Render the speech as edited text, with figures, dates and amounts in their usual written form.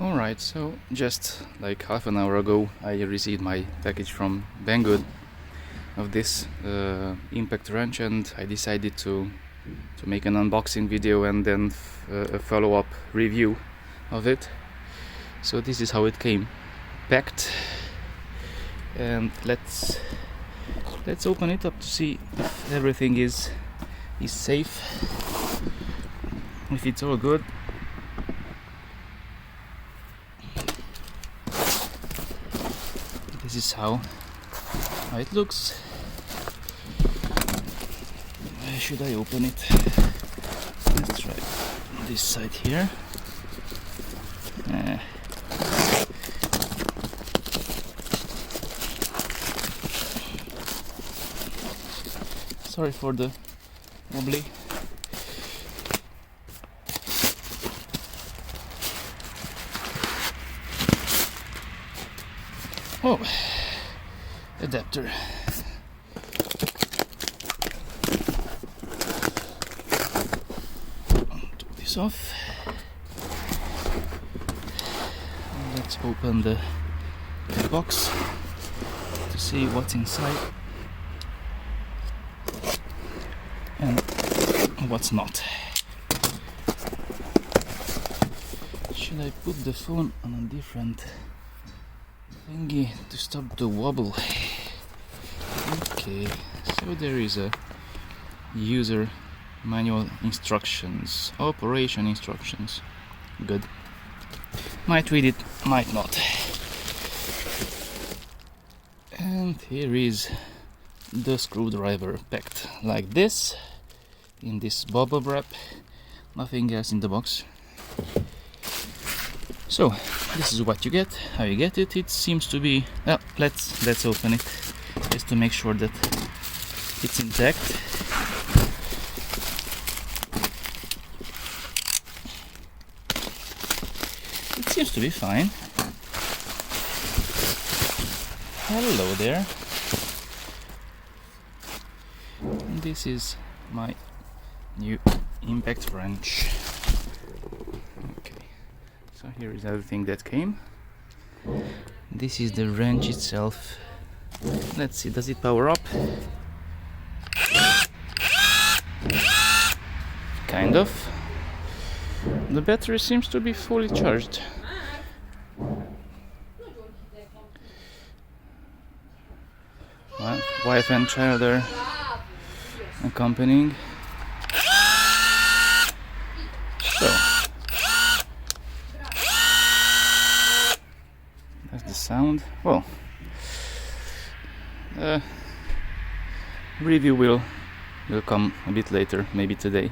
Alright, so just like half an hour ago I received my package from Banggood of this impact wrench, and I decided to make an unboxing video and then a follow-up review of it. So this is how it came packed, and let's open it up to see if everything is safe, if it's all good. This is how it looks. Where should I open it? Let's try this side here. Sorry for the wobbly. Oh, adapter. Took this off. Let's open the box to see what's inside and what's not. Should I put the phone on a different thingy to stop the wobble? Okay, so there is a user manual instructions, operation instructions. Good. Might read it, might not. And here is the screwdriver packed like this, in this bubble wrap. Nothing else in the box. So this is what you get, how you get it. It seems to be, well, let's open it just to make sure that it's intact. It seems to be fine. Hello there. And this is my new impact wrench. So here is everything that came. This is the wrench itself. Let's see, does it power up? Kind of. The battery seems to be fully charged. Well, wife and child are accompanying. So that's the sound. Well, review will come a bit later, maybe today.